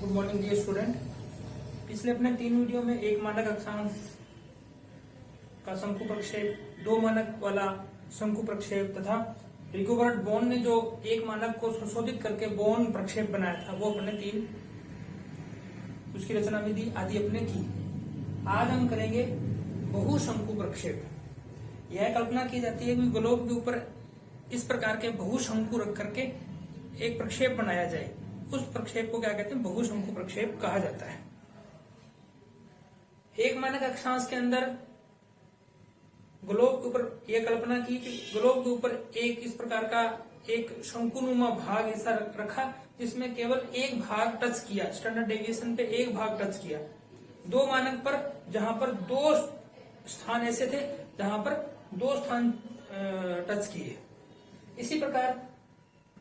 Good morning dear student. पिछले अपने 3 video में एक मानक अक्षांश का शंकु प्रक्षेप, 2 मानक वाला शंकु प्रक्षेप तथा रिगोबर्ट बोन ने जो एक मानक को संशोधित करके बोन प्रक्षेप बनाया था वो अपने 3 उसकी रचना विधि आदि अपने की। आज हम करेंगे बहुशंकु प्रक्षेप। यह कल्पना की जाती है कि गोलोक के ऊपर इस प्रकार के बहुशंकु रख करके एक प्रक्षेप बनाया जाए। उस प्रक्षेप को क्या कहते हैं? बहुशंकु प्रक्षेप कहा जाता है। एक मानक अक्षांश के अंदर गोलोक के ऊपर यह कल्पना की कि गोलोक के ऊपर एक इस प्रकार का एक शंकुनुमा भाग ऐसा रखा जिसमें केवल एक भाग टच किया, स्टैंडर्ड डेविएशन पे एक भाग टच किया। 2 मानक पर जहां पर 2 स्थान ऐसे थे जहां पर 2 स्थान टच किए। इसी प्रकार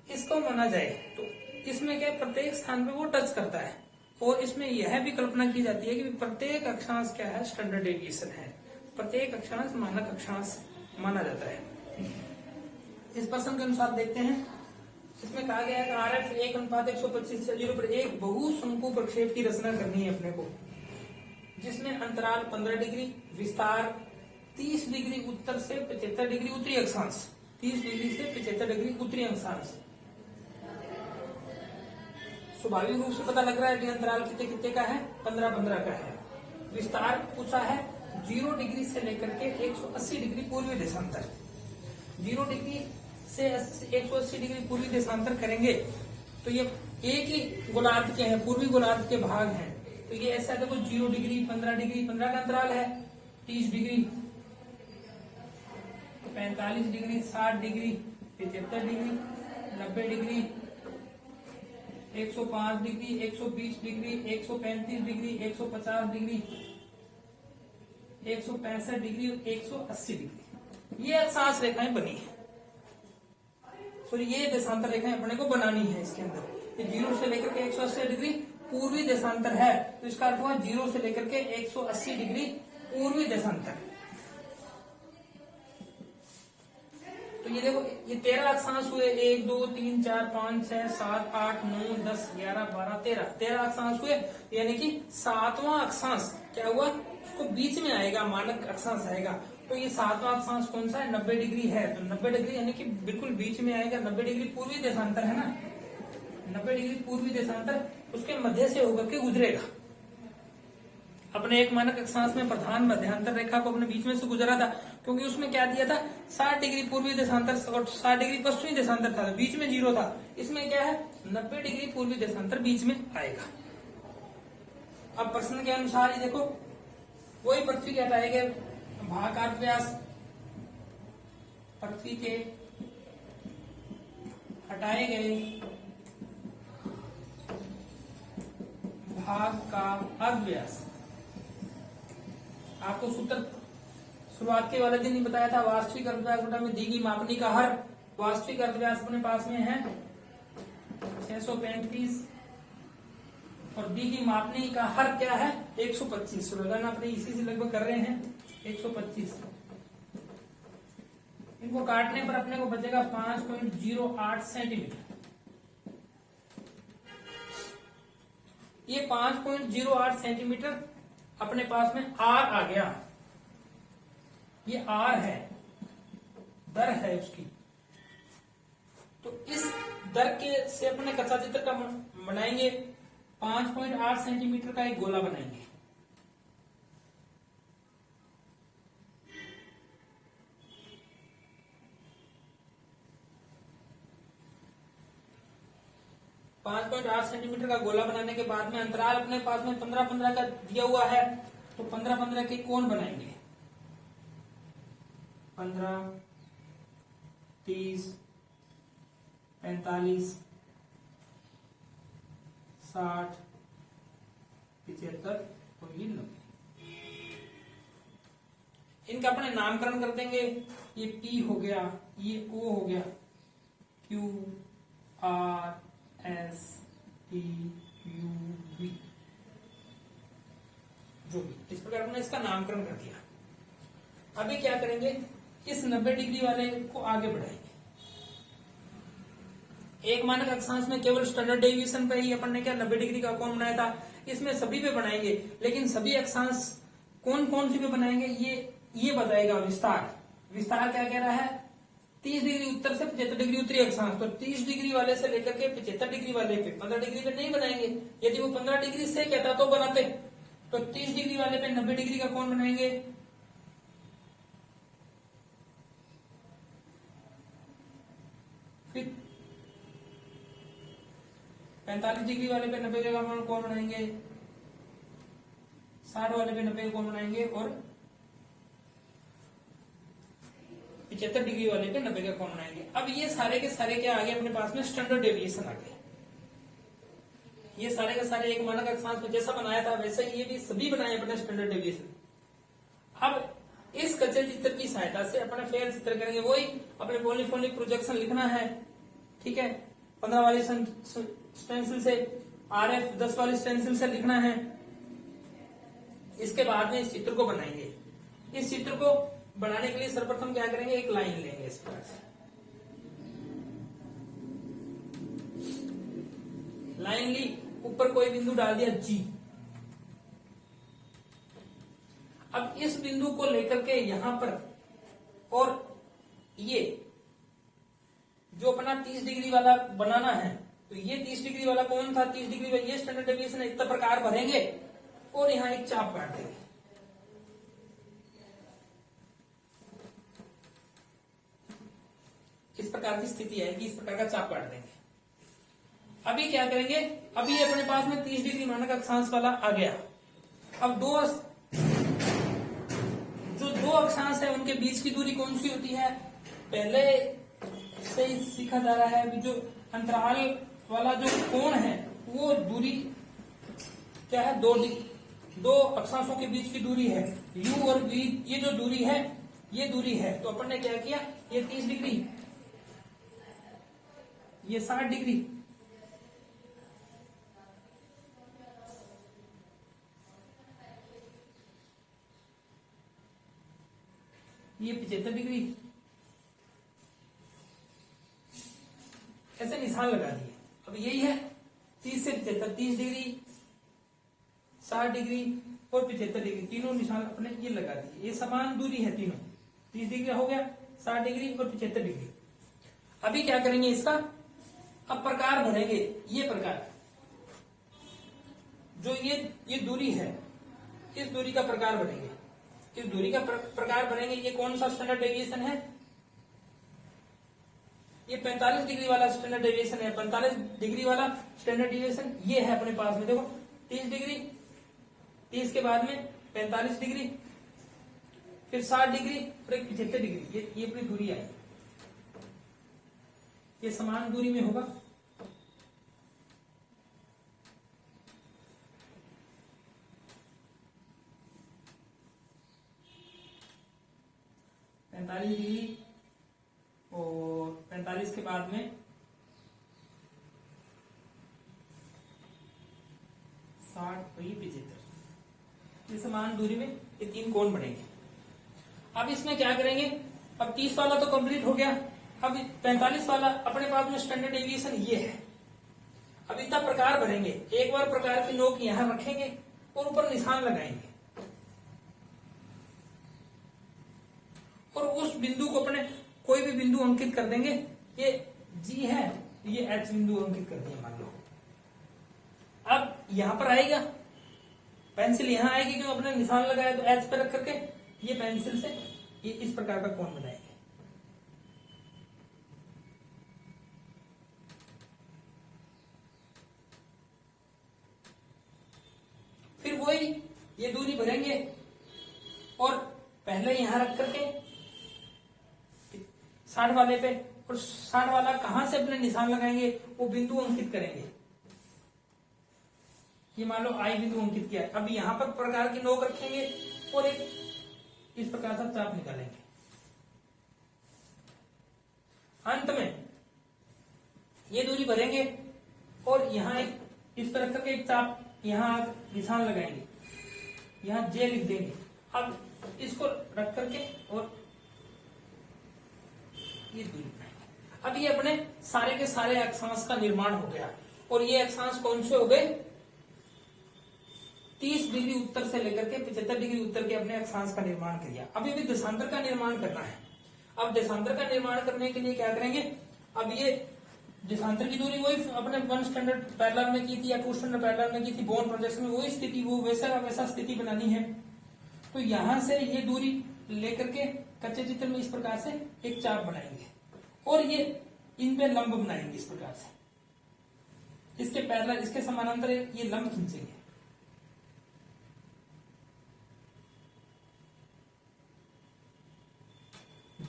इसको माना जाए तो इसमें क्या प्रत्येक स्थान पे वो टच करता है और इसमें यह भी कल्पना की जाती है कि प्रत्येक अक्षांश क्या है? स्टैंडर्ड डेविएशन है। प्रत्येक अक्षांश मानक अक्षांश माना जाता है। इस प्रश्न के अनुसार देखते हैं, इसमें कहा गया है कि RF 1:125 पर एक बहुशंकु प्रक्षेप की रचना करनी है अपने को, जिसमें अंतराल 15 डिग्री, विस्तार 30 डिग्री उत्तर से 75 डिग्री उत्तरी अक्षांश, 30 डिग्री से 75 डिग्री उत्तरी अक्षांश। स्वाभाविक रूप से पता लग रहा है कि अंतराल कितने कितने का है? 15-15 का है। विस्तार पूछा है 0 डिग्री से लेकर के 180 डिग्री पूर्वी देशांतर। 0 डिग्री से 180 डिग्री पूर्वी देशांतर करेंगे तो ये एक ही गोलार्ध के हैं, पूर्वी गोलार्ध के भाग हैं। तो ये ऐसा देखो 0 डिग्री, 15 डिग्री, 15 का अंतराल है, 30 degree, 45 degree, 60 degree, 75 degree, 90 degree, 105 degree, 120 degree, 135 degree, 150 degree, 165 degree और 180 डिग्री। ये अक्षांश रेखाएं बनी है। सॉरी, ये देशांतर रेखाएं अपने को बनानी है इसके अंदर। ये 0 से लेकर के 180 डिग्री पूर्वी देशांतर है, तो इसका अर्थ हुआ 0 से लेकर के 180 डिग्री पूर्वी देशांतर। तो ये देखो, ये 13 अक्षांश हुए। 1 2 3 4 5 6 7 8 9 10 11 12 13 अक्षांश हुए। यानी कि 7वां अक्षांश क्या हुआ? उसको बीच में आएगा, मानक अक्षांश आएगा। तो ये 7वां अक्षांश कौन सा है? 90 डिग्री है। तो 90 डिग्री यानी कि बिल्कुल बीच में आएगा। 90 डिग्री पूर्वी देशांतर है ना, 90 डिग्री पूर्वी देशांतर उसके मध्य से होकर के गुजरेगा। अपने एक मानक अक्षांश में प्रधान मध्यांतर रेखा को अपने बीच में से गुजरा था, क्योंकि उसमें क्या दिया था? 60 डिग्री पूर्वी देशांतर और 60 डिग्री पश्चिमी देशांतर था, बीच में 0 था। इसमें क्या है? 90 डिग्री पूर्वी देशांतर बीच में आएगा। अब प्रश्न के अनुसार ही देखो, वही पृथ्वी के हटाए गए भागाकार व्यास, पृथ्वी के हटाए गए भाग का अर्धव्यास। आपको सूत्र शुरुआत के वाले दिन ही बताया था, वास्तविक अर्धव्यास बटा में दी गई मापनी का हर। वास्तविक अर्धव्यास अपने पास में है 635 और दी गई मापनी का हर क्या है? 125। रोजाना अपने इसी से लगभग कर रहे हैं 125। इनको काटने पर अपने को बचेगा 5.08 सेंटीमीटर। ये 5.08 सेंटीमीटर अपने पास में R आ गया। ये R है, दर है उसकी। तो इस दर के से अपने कच्चा चित्र का बनाएंगे। 5.8 सेंटीमीटर का एक गोला बनाएंगे। पांच 5.8 सेंटीमीटर का गोला बनाने के बाद में अंतराल अपने पास में 15-15 का दिया हुआ है, तो 15-15 के कोण बनाएंगे। 15, 30, 45, 60, 75 और ये 90। इनका अपने नामकरण कर देंगे। ये P हो गया, ये O हो गया, Q, R, S, T, U, V, जो भी। इस प्रकार हमने इसका नामकरण कर दिया। अभी क्या करेंगे? इस 90 डिग्री वाले को आगे बढ़ाएंगे। एक मानक अक्षांश में केवल स्टैंडर्ड डेविएशन पे ही अपन ने क्या 90 डिग्री का कोण बनाया था, इसमें सभी पे बनाएंगे, लेकिन सभी अक्षांश कौन कौन सी पे बनाएंगे ये बताएगा विस्तार। विस्तार क्या कह रहा है, 30 डिग्री उत्तर से 75 डिग्री उत्तरी अक्षांश, तो 30 डिग्री वाले से लेकर के 75 डिग्री वाले पे 15 डिग्री पे नहीं बनाएंगे। यदि वो 15 डिग्री से कहता तो बनाते, तो 30 डिग्री वाले पे 90 डिग्री का कोण बनाएंगे, फिर 45 डिग्री वाले पे 90 का कोण बनाएंगे, 60 वाले पे 90 का कोण बनाएंगे, और 75 डिग्री वाले पे 90 का कोण बनाएंगे। अब ये सारे के सारे क्या आ गए अपने पास में, स्टैंडर्ड डेविएशन आ गए। ये सारे के सारे एक मानक अक्षांश में जैसा बनाया था वैसा ही ये भी सभी बनाए अपने स्टैंडर्ड डेविएशन। अब इस कच्चे चित्र की सहायता से अपने फेयर चित्र करेंगे, वही अपने पॉलीफोनिक प्रोजेक्शन लिखना है, ठीक है। 15 वाली स्टेंसिल से, RF 10 वाली स्टेंसिल से लिखना है। इसके बाद में इस चित्र को बनाएंगे। इस चित्र को बनाने के लिए सर्वप्रथम क्या करेंगे, एक लाइन लेंगे इस प्रकार से, लाइन ली, ऊपर कोई बिंदु डाल दिया G। अब इस बिंदु को लेकर के यहां पर, और ये जो अपना 30 डिग्री वाला बनाना है, तो ये 30 डिग्री वाला कौन था, 30 डिग्री वाला ये स्टैंडर्ड डेविएशन है, इतना प्रकार भरेंगे और यहां एक चाप काट देंगे। इस प्रकार की स्थिति आएगी, इस प्रकार का चाप काट देंगे। अभी क्या करेंगे, अभी अपने पास में 30 डिग्री मानक अक्षांश वाला आ गया। अब जो दो अक्षांश है उनके बीच की दूरी कौन सी होती है, पहले से ही सीखा जा रहा है। अभी जो अंतराल वाला जो कोण है वो दूरी क्या है, दो अक्षांशों के बीच की दूरी है u और v। ये जो दूरी है ये दूरी है, तो अपन ने क्या किया, ये 30 डिग्री, ये 60 डिग्री, ये 75 डिग्री, ऐसे निशान लगा दिए। अब यही है 30 से 75, 30 डिग्री, 60 डिग्री और 75 डिग्री, तीनों निशान अपने ये लगा दिए। ये समान दूरी है तीनों, 30 डिग्री हो गया, 60 डिग्री और 75 डिग्री। अभी क्या करेंगे इसका, अब प्रकार भरेंगे। ये प्रकार जो ये दूरी है, इस दूरी का प्रकार बनेंगे, इस दूरी का प्रकार बनेंगे। ये कौन सा स्टैंडर्ड डेविएशन है, ये 45 डिग्री वाला स्टैंडर्ड डेविएशन है। 45 डिग्री वाला स्टैंडर्ड डेविएशन ये है अपने पास में, देखो 30 डिग्री, 30 के बाद में 45 डिग्री, फिर 60 डिग्री और एक 75 डिग्री। ये अपनी दूरी आई, ये समान दूरी में होगा। डिग्री और 45 के बाद में 60 और ये 75, ये समान दूरी में ये तीन कोण बनेंगे। अब इसमें क्या करेंगे, अब 30 वाला तो कंप्लीट हो गया, अब 45 वाला अपने पास में स्टैंडर्ड डेविएशन ये है। अब इतना प्रकार भरेंगे, एक बार प्रकार की नोक यहां रखेंगे और ऊपर निशान लगाएंगे, और उस बिंदु को अपने कोई भी बिंदु अंकित कर देंगे। ये G है, ये H बिंदु अंकित कर दिया मान लो। अब यहां पर आएगा, पेंसिल यहां आएगी, क्यों अपने निशान लगाया, तो H पे रख करके ये पेंसिल से ये इस प्रकार का कोण बनाएंगे। फिर वही ये दूरी भरेंगे और पहले यहां रख करके 60 वाले पे, और 60 वाला कहां से अपने निशान लगाएंगे, वो बिंदु अंकित करेंगे। ये मान लो I बिंदु अंकित किया है। अब यहां पर प्रकार की नोक रखेंगे और एक इस प्रकार का चाप निकालेंगे। अंत में ये दूरी भरेंगे और यहां एक इस तरह करके एक चाप यहां निशान लगाएंगे, यहां J लिख देंगे। अब इसको रख करके और ये दूरी बनाएंगे। अब ये अपने सारे के सारे अक्षांश का निर्माण हो गया, और ये अक्षांश कौन से हो गए? 30 डिग्री उत्तर से लेकर के 75 डिग्री उत्तर के अपने अक्षांश का निर्माण किया। अभी भी देशांतर का निर्माण करना है। अब देशांतर का निर्माण करने के लिए क्या करेंगे? अब ये देशांतर की दूरी वही अपने 1 स्टैंडर्ड पैरेलल में की थी या 2 स्टैंडर्ड पैरेलल में की थी, बोर्न प्रोजेक्शन में वही स्थिति, वो वैसा स्थिति बनानी है। तो यहां से ये दूरी लेकर के कच्चे चित्र में इस प्रकार से एक चाप बनाएंगे, और ये इन पे लंब बनाएंगे इस प्रकार से, इसके पैरेलल, इसके समानांतर ये लंब खींचेंगे।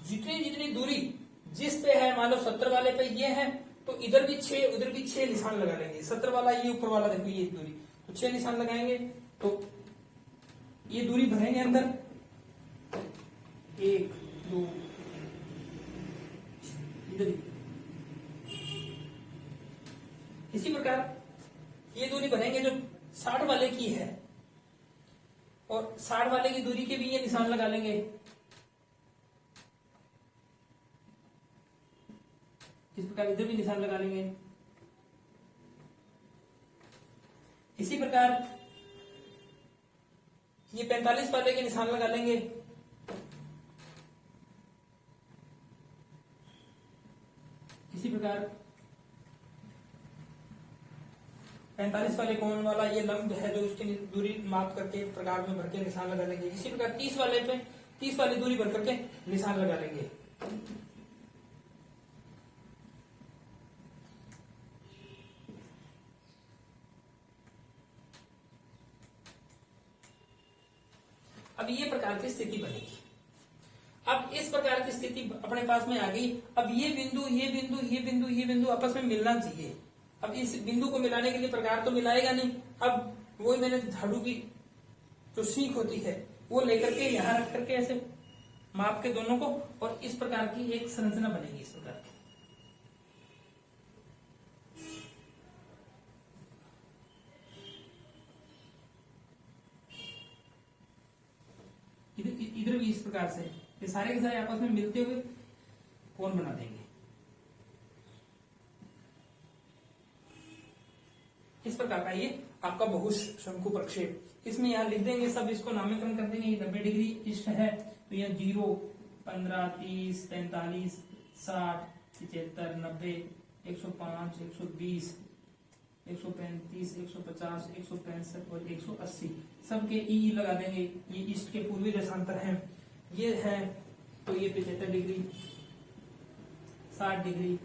जितनी जितनी दूरी जिस पे है, मान लो 70 वाले पे ये है, तो इधर भी 6 उधर भी 6 निशान लगा लेंगे। 70 वाला ये ऊपर वाला, देखो ये दूरी, तो 6 निशान लगाएंगे, तो ये दूरी भरेंगे अंदर, 1 2 इधर। इसी प्रकार ये दूरी भरेंगे जो 60 वाले की है, और 60 वाले की दूरी के भी ये निशान लगा लेंगे। इस प्रकार इधर भी निशान लगा लेंगे। इसी प्रकार ये 45 वाले के निशान लगा लेंगे। इसी प्रकार 45 वाले कोण वाला ये लंब है जो उसकी दूरी माप करके प्रकार में भर के निशान लगा लेंगे। इसी प्रकार 30 वाले पे 30 वाली दूरी भर करके निशान लगा लेंगे। अब ये प्रकार की स्थिति बनेगी। अब इस प्रकार की स्थिति अपने पास में आ गई। अब ये बिंदु ये बिंदु ये बिंदु ये बिंदु आपस में मिलना चाहिए। अब इस बिंदु को मिलाने के लिए प्रकार तो मिलाएगा नहीं। अब वही मैंने झाड़ू की जो सीख होती है वो लेकर के यहां रख करके ऐसे माप के दोनों को, और इस प्रकार की एक संरचना बनेगी। इस प्रकार की इधर भी इस प्रकार से ये सारे के सारे आपस में मिलते हुए कोण बना देंगे। इस प्रकार का ये आपका बहु शंकु प्रक्षेप। इसमें यहाँ लिख देंगे सब, इसको नामकरण कर देंगे। 90 डिग्री ईस्ट है तो यह 0 15 30 45 60 75 90 105 120 135 150 165 और 180 सबके ई लगा देंगे। ये ईस्ट के पूर्वी देशांतर हैं। ये है तो ये 75 डिग्री 60 डिग्री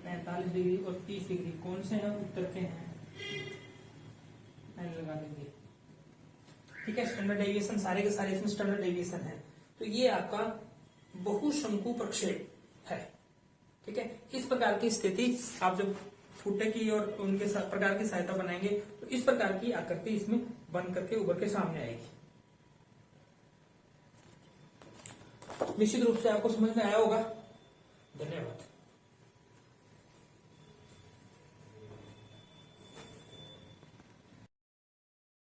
45 डिग्री और 30 डिग्री कौन से हैं? उत्तर के हैं, लगा देंगे। ठीक है, स्टैंडर्ड डेविएशन सारे के सारे इसमें स्टैंडर्ड डेविएशन है। तो ये आपका बहुशंकु प्रक्षेप है। ठीक है, इस प्रकार की स्थिति आप जब फुटे की और उनके प्रकार की सहायता बनाएंगे तो इस प्रकार की आकृति इसमें बन करके उभर के सामने आएगी। निश्चित रूप से आपको समझ में आया होगा। धन्यवाद।